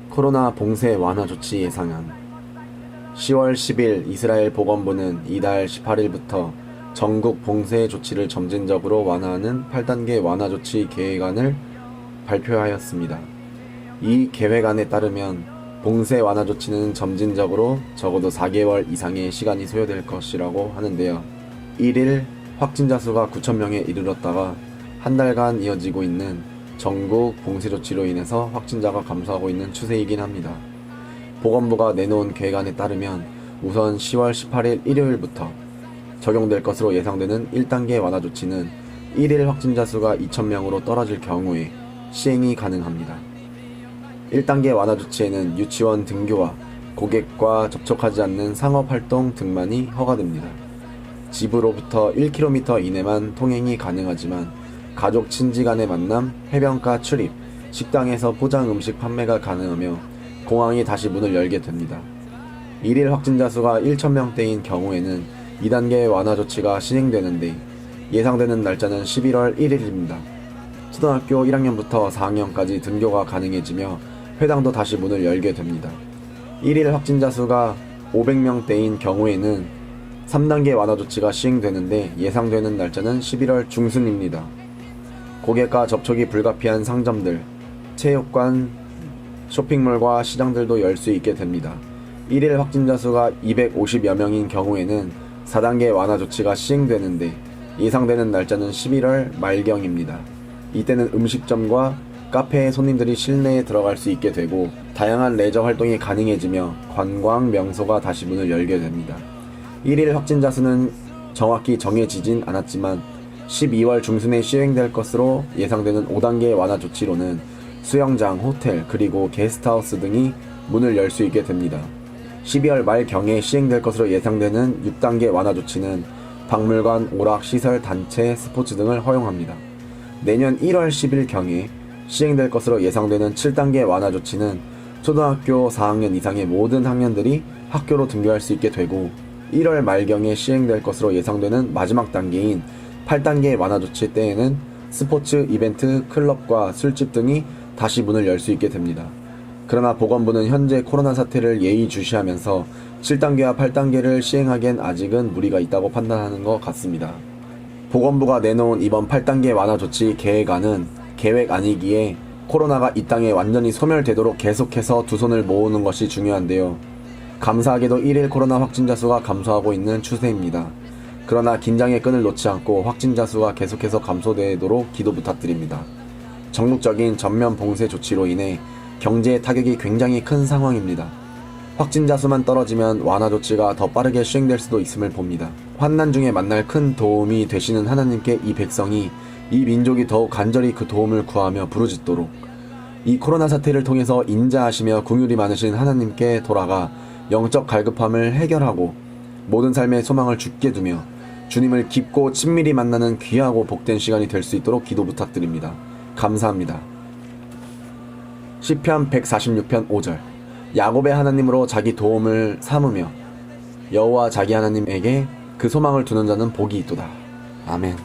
코로나 봉쇄 완화 조치 예상안. 10월 10일 이스라엘 보건부는 이달 18일부터 전국 봉쇄 조치를 점진적으로 완화하는 8단계 완화 조치 계획안을 발표하였습니다. 이 계획안에 따르면 봉쇄 완화 조치는 점진적으로 적어도 4개월 이상의 시간이 소요될 것이라고 하는데요. 1일 확진자 수가 9,000명에 이르렀다가 한 달간 이어지고 있는 전국 봉쇄 조치로 인해서 확진자가 감소하고 있는 추세이긴 합니다. 보건부가 내놓은 계획안에 따르면 우선 10월 18일 일요일부터 적용될 것으로 예상되는 1단계 완화 조치는 1일 확진자 수가 2,000명으로 떨어질 경우에 시행이 가능합니다. 1단계 완화 조치에는 유치원 등교와 고객과 접촉하지 않는 상업활동 등만이 허가됩니다. 집으로부터 1km 이내만 통행이 가능하지만 가족 친지 간의 만남, 해변가 출입, 식당에서 포장 음식 판매가 가능하며 공항이 다시 문을 열게 됩니다. 1일 확진자 수가 1,000명대인 경우에는 2단계 완화 조치가 시행되는데 예상되는 날짜는 11월 1일입니다. 초등학교 1학년부터 4학년까지 등교가 가능해지며 회당도 다시 문을 열게 됩니다. 1일 확진자 수가 500명대인 경우에는 3단계 완화 조치가 시행되는데 예상되는 날짜는 11월 중순입니다. 고객과 접촉이 불가피한 상점들, 체육관, 쇼핑몰과 시장들도 열 수 있게 됩니다. 1일 확진자 수가 250여 명인 경우에는 4단계 완화 조치가 시행되는데 예상되는 날짜는 11월 말경입니다. 이때는 음식점과 카페에 손님들이 실내에 들어갈 수 있게 되고 다양한 레저 활동이 가능해지며 관광 명소가 다시 문을 열게 됩니다. 1일 확진자 수는 정확히 정해지진 않았지만 12월 중순에 시행될 것으로 예상되는 5단계 완화 조치로는 수영장, 호텔, 그리고 게스트하우스 등이 문을 열 수 있게 됩니다. 12월 말경에 시행될 것으로 예상되는 6단계 완화 조치는 박물관, 오락시설, 단체, 스포츠 등을 허용합니다. 내년 1월 10일경에 시행될 것으로 예상되는 7단계 완화 조치는 초등학교 4학년 이상의 모든 학년들이 학교로 등교할 수 있게 되고 1월 말경에 시행될 것으로 예상되는 마지막 단계인 8단계 완화 조치 때에는 스포츠, 이벤트, 클럽과 술집 등이 다시 문을 열 수 있게 됩니다. 그러나 보건부는 현재 코로나 사태를 예의주시하면서 7단계와 8단계를 시행하기엔 아직은 무리가 있다고 판단하는 것 같습니다. 보건부가 내놓은 이번 8단계 완화 조치 계획안은 계획안이기에 코로나가 이 땅에 완전히 소멸되도록 계속해서 두 손을 모으는 것이 중요한데요. 감사하게도 1일 코로나 확진자 수가 감소하고 있는 추세입니다. 그러나 긴장의 끈을 놓지 않고 확진자 수가 계속해서 감소되도록 기도 부탁드립니다. 전국적인 전면 봉쇄 조치로 인해 경제에 타격이 굉장히 큰 상황입니다. 확진자 수만 떨어지면 완화 조치가 더 빠르게 시행될 수도 있음을 봅니다. 환난 중에 만날 큰 도움이 되시는 하나님께 이 백성이, 이 민족이 더욱 간절히 그 도움을 구하며 부르짖도록 이 코로나 사태를 통해서 인자하시며 긍휼이 많으신 하나님께 돌아가 영적 갈급함을 해결하고 모든 삶의 소망을 주께 두며 주님을 깊고 친밀히 만나는 귀하고 복된 시간이 될 수 있도록 기도 부탁드립니다. 감사합니다. 시편 146편 5절. 야곱의 하나님으로 자기 도움을 삼으며 여호와 자기 하나님에게 그 소망을 두는 자는 복이 있도다. 아멘.